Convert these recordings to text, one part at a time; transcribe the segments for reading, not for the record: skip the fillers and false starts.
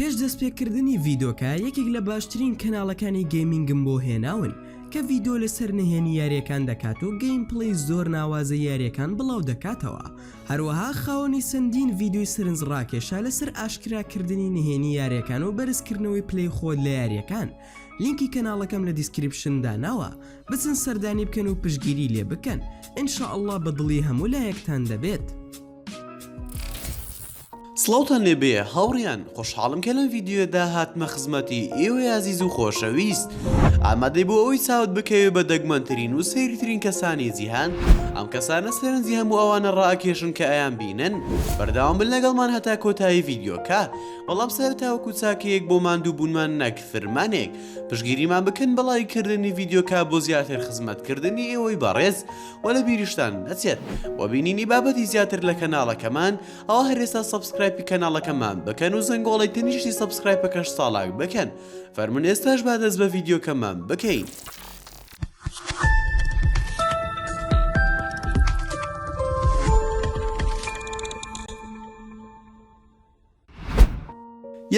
پێش دەستپێکردنی ڤیدۆکە یەکێک لە باشترین کەناڵەکانی گەیمینگم بۆ هێناون کە ڤیدۆ لەسەر نهێنی یاریەکان دەکات و گەیم پڵەی زۆر ناوازە یاریەکان بڵاو دەکاتەوە. هەروەها خاوەنی چەندین ڤیدۆی سرنج ڕاکێشا لەسەر ئاشکراکردنی نهێنی یاریەکان و بەرزکردنەوەی پلەی خۆت لە یاریەکان. لینکی کەناڵەکەم لە دیسکریپشندا ناوە، بچن سەردانی بکەن و پشگیری لێ بکەن. ئینشاءالله بەدڵی هەموو لایەکتان دەبێت. سڵاوتان لێبێ هاوڕیان، خۆشحاڵم کە لەم ڤیدیۆدا هاتمە خزمەتی ئێوەی عەزیز و خۆشەویست. ئامادەی بۆ ئەوەی چاوت بکەوێ بە دەگمەنترین و سەیرترین کەسانی جیهان. ئەم کەسانە سەرنجی هەموو ئەوانە ڕائکێشن کە ئەیان بینن. بەردەوام بن لەگەڵمان هەتا کۆتایی ڤیدیۆکە. بەڵام سەرەتاوەکو چاکەیەک بۆ ماندوو بوونمان نەک فرمانێک. پشگیریمان بکەن بەڵایکردنی ڤیدیۆکە بۆ زیاتر خزمەتکردنی ئێوەی بەڕێز و لە بیریشتان نەچێت بۆ بینینی بابەتی زیاتر لە کەناڵەکەمان. ئەوە هەرێستا سەبسکرایبی کەناڵەکەمان بکەن و زەنگۆڵی تەنیشتی سەبسکرایبەکەش ساڵاک بکەن. فەرمون ئێستاش با دەست بە ڤیدیۆکەمان بکەین.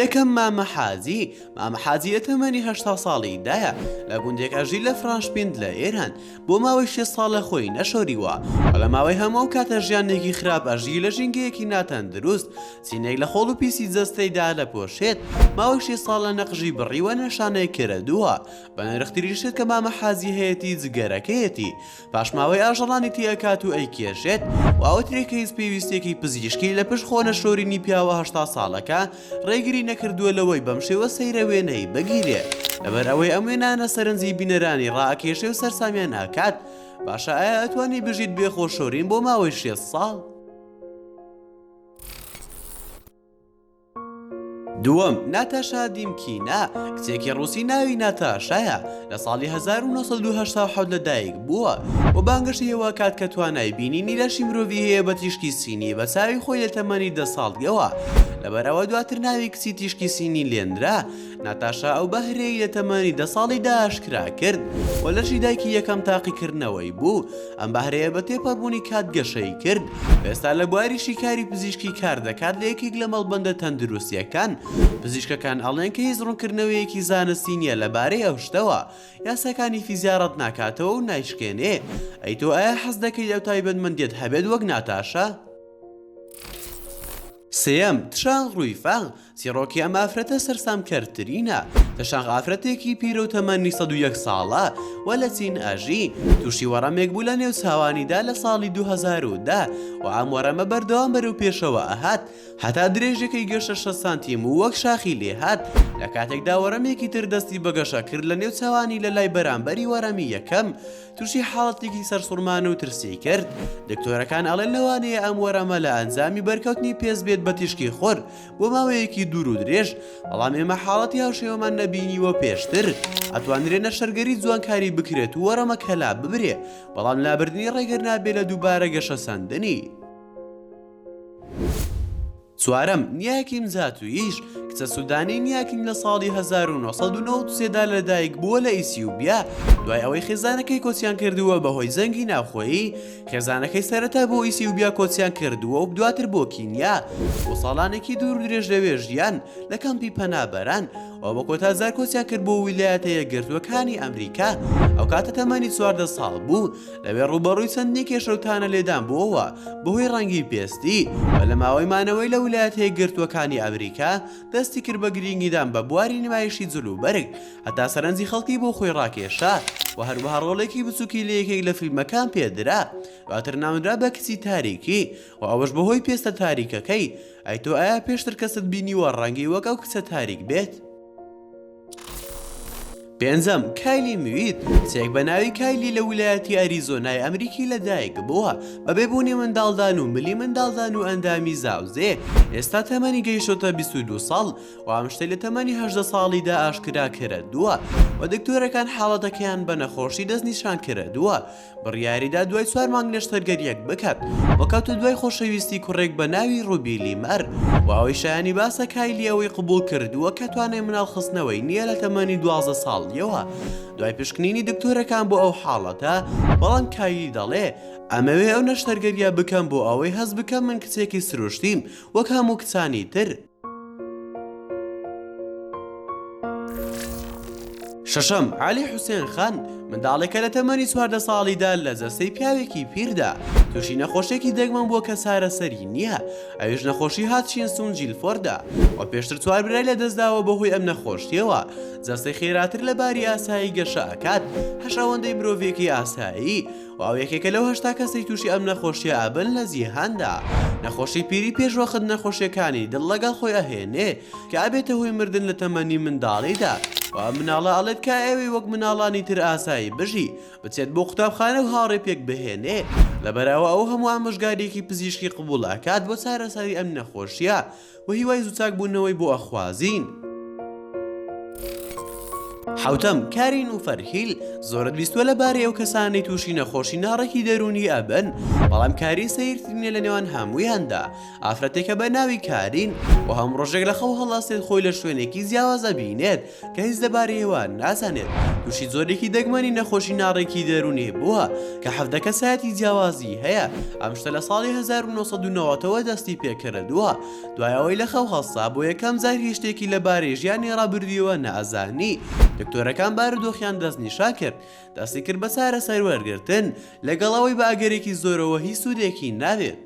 یەکەم مامە حاجی لە تەمەنی 8 ساڵی دایە لە گوندێک ئەژی لە فرانشپیند لە ئێران. بۆ ماوەی 6 ساڵە خۆی نەشۆریوە و لە ماوەی هەموو کاتە ژیانێکی خراپ ئەژی لە ژینگەیەکی ناتەن دروست. چینەی لە خۆڵ و پیسی جەستەیدا لە پۆشێت. ماوەی 6 ساڵە نەقژی بڕیوە نەشانەی کردووە. بە نرختریشت کە مامە حاجی هەیەی جگەرەکەیەتی. پاشماوەی ئاژەڵانی تیەکات و ئەیکێشێت و ئەوەترێکە هیچ پێویستێکی پزیشکی لە پشت خۆنەشۆرینی پیاوە 8 ساڵەکە ڕێگری نەکردووە لەوەی بەم شێوە سەیرە وێنەی بگیرێت. لەبەر ئەوەی ئەم وێنانە سەرنجی بینەرانی ڕائکێشێ و سەرسامیان ئاکات. باشە ئایا ئەتوانی بژیت بێخۆشۆرین بۆ ماوەی 6 ساڵ؟ دووەم، ناتاشا دیمکینە، کچێکی ڕووسی ناوی ناتاشایە. لە ساڵی 1987 لەدایک بووە و بانگەشی هێوا کات کە توانای بینینی لەشی مرۆڤی هەیە بە تیشکی سینی بە چاوی خۆی لە تەمەنی 10 ساڵگەوە. لەبەرەوە دواتر ناوی کچی تیشکی سینی لێنرا. ناتاشا ئەو بەهرەی لە تەمەنی 10 ساڵیدا ئاشکرا کرد و لەشی دایکی یەکەم تاقیکردنەوەی بوو. ئەم بەهرەیە بە تێپەڕبوونی کات گەشەی کرد. ئێستا لە بواری شیکاری پزیشکی کار دەکات لە یەکێک لە مەڵبەندە تەندروستیەکان. پزیشکەکان ئەڵێن کە هیچ ڕوونکردنەوەیەکی زانستی نییە لەبارەی ئەو شتەوە. یاساکانی فیزیارەت ناکاتەوە و نایشکێنێ. ئەی تۆ ئایا حەز دەکەی لەو تایبەتمەندیت هەبێت وەک ناتاشا؟ سێەم، تشاغ ڕوویفاغ، سیرۆکی ئەم ئافرەتە سەرسامکەرترینە. تشاغ ئافرەتێکی پیرە و تەمەنی 101 ساڵە و لە چین ئاژی. تووشی وەڕەمێک بوو لە نێو چاوانیدا لە ساڵی 2010 و ئەم وەڕەمە بەردەوام بەرەو پێشەوە ئەهات هەتا درێژەکەی گەشتە 6 سانتیم و وەک شاخی لێهات. لە کاتێکدا وەڕەمێکی تر دەستی بەگەشە کرد لە نێو چاوانی لە لای بەرامبەری وەڕەمی یەکەم. تووشی حاڵەتێکی سەرسوڕمانە و ترسی کرد. دکتۆرەکان ئەڵێن لەوانەیە ئەم وەڕەمە لە ئەنجامی بەرکەوتنی پێز بێت بە تیشکی خۆر بۆ ماوەیەکی دوور و درێژ. بەڵام ئێمە حاڵەتی هاوشێوەمان نەبینیوە پێشتر. ئەتوانرێنە شەرگەری جوانکاری بکرێت و وەڕەمە کەلا ببرێ، بەڵام لابردنی ڕێگەر نابێت لە دووبارە گەشە سەندنی. چوارەم، نیاکیم زاتویش، کچە سوودانی نیاکین لە ساڵی 1993دا لەدایک بووە لە ئیسیوبیا. دوای ئەوەی خێزانەکەی کۆچیان کردووە بەهۆی زەنگی ناوخۆیی. خێزانەکەی سەرەتا بۆ ئیسیوبیا کۆچیان کردووە و دواتر بۆ کینیا. بۆ ساڵانێکی دوور درێژ لەوێ ژیان لە کەمپی پەنابەران و بە کۆتازار کۆچیان کرد بۆ ویلایەتە یەکگرتووەکانی ئەمریکا. ئەو کاتە تەمەنی 14 ساڵ بوو. لەوێ ڕوبەڕووی چەندی کێشەوتانە لێدان بووەوە بەهۆی ڕەنگی پێستی و لە ماوەی مانەوەی لە ویلایەتە یەکگرتووەکانی ئەمریکا دەستی کرد بە گرنگیدان بە بواری نمایشی جلوبەرگ هەتا سەرنجی خەڵکی بۆ خۆی ڕاکێشا و هەروەها ڕۆڵێکی بچووکی لە یەکێک لە فیلمەکان پێدرا. دواتر نامدرا بە کچی تاریکی و ئەوەش بەهۆی پێستە تاریکەکەی. ئەی تۆ ئایا پێشتر کەست بینیوە ڕەنگی وەک ئەو کچە تاریک بێت؟ پێنجەم، کایلی موید، کچێک بە ناوی کایلی لە ویلایەتی ئەریزۆنای ئەمریکی لەدایک بووە بە بێبوونی منداڵدان و ملی منداڵدان و ئەندامی زاوزێ. ئێستا تەمەنی گەیشتۆتە 22 ساڵ و ئەم شتەی لە تەمەنی 18 ساڵیدا ئاشکرا کردووە و دکتۆرەکان حاڵەتەکەیان بە نەخۆشی دەستنیشان کردووە. بڕیاریدا دوای 4 مانگ لەشتەرگەریەک بکات وەکەوتە دوای خۆشەویستی کوڕێک بە ناوی ڕوبی لیمەر و ئەوەی شایانی باسە کایلی ئەوەی قبول کردووە کە توانای مناڵخستنەوەی نییە لە تەمەنی 12 ساڵ. دوای پشکنینی دکتۆرەکان بۆ ئەو حاڵەتە، بەڵام کایلی دەڵێ ئەمەوێ ئەو نەشتەرگەریە بکەم بۆ ئەوەی هەز بکەم من کچێکی سروشتیم وەک هەموو کچانی تر. شەشەم علی حوسێن خان منداڵێکە لە تەمەنی 14 ساڵیدا لە جەستەی پیاوێکی پیردا تووشی نەخۆشێکی دەگمەن بۆ کە سارەسەری نییە ئەویش نەخۆشی هاتچین سونجیل فۆردا و پێشتر چوار برای لە دەستداوە بەهۆی ئەم نەخۆشیەوە جەستەی خێراتر لە باری ئاسایی گەشە ئەکات هەشەوەندەی مرۆڤێکی ئاسایی و ئەو یەکێکە لەو هەشتا کەسەی تووشی ئەم نەخۆشیە ئەبن لە جیهاندا نەخۆشی پیری پێشوەخت نەخۆشیەکانی دڵ لەگەڵ خۆی ئەهێنێ کە ئابێتە هۆی مردن لە تەمەنی منداڵیدا و مناڵە ئەڵێت کە ئێوەی وەک مناڵانی تر ئاسایی بژی بچێت بۆ قوتابخانە و هاوڕێ پێک بهێنێ لەبەرەوە ئەو هەموو ئامۆژگاریەکی پزیشکی قبول ئەکات بۆ چارەسەری ئەم نەخۆشیە و هیوای زوو بوونەوەی بۆ ئەخوازین. حوتەم کارین و فەرهیل زۆرت بیستوە لەبارەی ئەو کەسانەی تووشی نەخۆشی ناڕێکی دەرونی ئەبن بەڵام کارین سەیرترینە لە نێوان هەموویاندا ئافرەتێکە بە ناوی کارین و هەم ڕۆژێک لە خەو هەڵاستێت خۆی لە شوێنێکی جیاوازە بینێت کە هیچ دەبارەی ئێوە نازانێت تووشی زۆرێکی دەگمەنی نەخۆشی ناڕێکی دەرونی بووە کە 17 کەسایەتی جیاوازی هەیە ئەم شتە لە ساڵی 1990ەوە دەستی پێکردووە دوایەوەی لە خەو هەڵسا بۆ یەکەم جار هیچ شتێکی لەبارەی ژیانی ڕابردیەوە نەئەزانی دکتۆرەکان بارودۆخیان دەستنیشا کرد دەستی کرد بە چارەسەر وەرگرتن لەگەڵەوەی بە ئەگەرێکی زۆرەوە هیچ سوودێکی نابێت.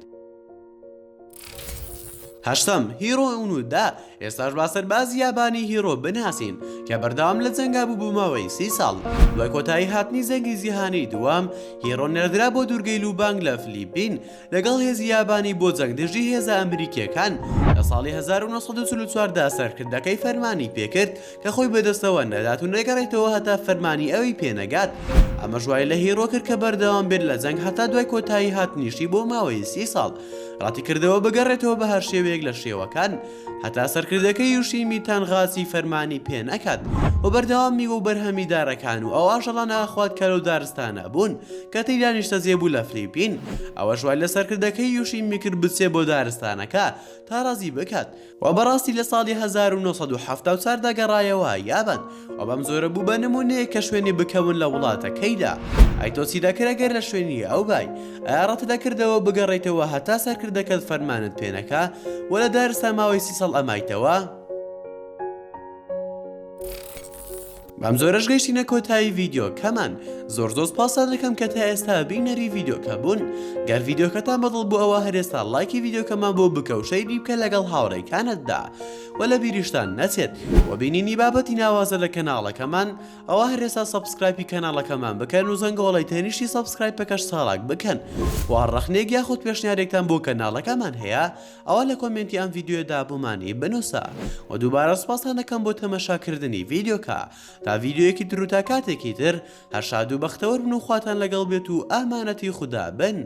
هەشتم هیرۆ ئونودا ئێستاش با سەربازی یابانی هیرۆ بناسین کە بەردەوام لە جەنگا بوو بۆ ماوەی 30 ساڵ دوای کۆتایی هاتنی زەنگی جیهانی دووەم هیرۆ نێردرا بۆ دوورگەی لوبانگ لە فلیپین لەگەڵ هێزی یابانی بۆ جەنگ دژی هێزە ئەمریکیەکان لە ساڵی 1944دا سەرکردەکەی فەرمانی پێکرد کە خۆی بەدەستەوە نەدات و نەگەڕێتەوە هەتا فەرمانی ئەوی پێنەگات ئەمە ژوای لە هیرۆ کرد کە بەردەوام بێت لە جەنگ هەتا دوای کۆتایی هاتنیشی بۆ ماوەی 30 ساڵ ڕاتی کردەوە بگەڕێتەوە بە هەر شێوەیەک لە شێوەکان هەتا سەرکردەکەی یوشیمی تانغاسی فەرمانی پێ نەکات و بەردەوام میوە و بەرهەمی دارەکان و ئەو ئاژەڵانە ئاخوات کە لەو دارستانە بوون کە تێیدا نیشتەجێ بوو لە فلیپین ئەوە ژوای لە سەرکردەکەی یوشیمی کرد بچێ بۆ دارستانەکە تا ڕازی بکات و بەڕاستی لە ساڵی 1974دا گەڕایەوە یابان و بەم زۆرە بوو بە نمونەیە کە شوێنی بکەون لە وڵاتەکەیدا ئایتۆسی دەکرەگەر لە شوێنی ئەو بای ئاڕەت دەکردەوە بگەڕێتەوە هەتا سەرکردەکەت فەرمانت پێنەکە و لە دارستان ماوەی 30 ساڵ ئەمایتەوە. بەم زۆرەش گەیشتینە کۆتایی ڤیدیۆکەمان زۆر سپاسان دەکەم کە تا ئێستا بینەری ڤیدیۆکە بوون گەر ڤیدیۆکەتان بەدڵ بوو ئەوە هەرێستا لایکی ڤیدیۆکەمان بۆ بکە و شەیری بکە لەگەڵ هاوڕێکانتدا و لە بیریشتان نەچێت و بینینی بابەتی ناوازە لە کەناڵەکەمان ئەوە هەرێستا سەبسکرایبی کەناڵەکەمان بکەن و زەنگۆڵی تەنیشتی سەبسکرایب بکەش ساڵک بکەن و هەڕەخنێک یاخود پێشنیارێکتان بۆ کەناڵەکەمان هەیە ئەوە لە کۆمنتی ئەم ڤیدیۆدا بۆمانی بنووسە و دووبارە سپاسان دەکەم بۆ تەمەشاکردنی ڤیدیۆکە تا ڤیدیۆیەکی تر و تا کاتێکی تر هەر شاد و بەختەوەر بن و خواتان لەگەڵ بێت و ئامانەتی خودا بن.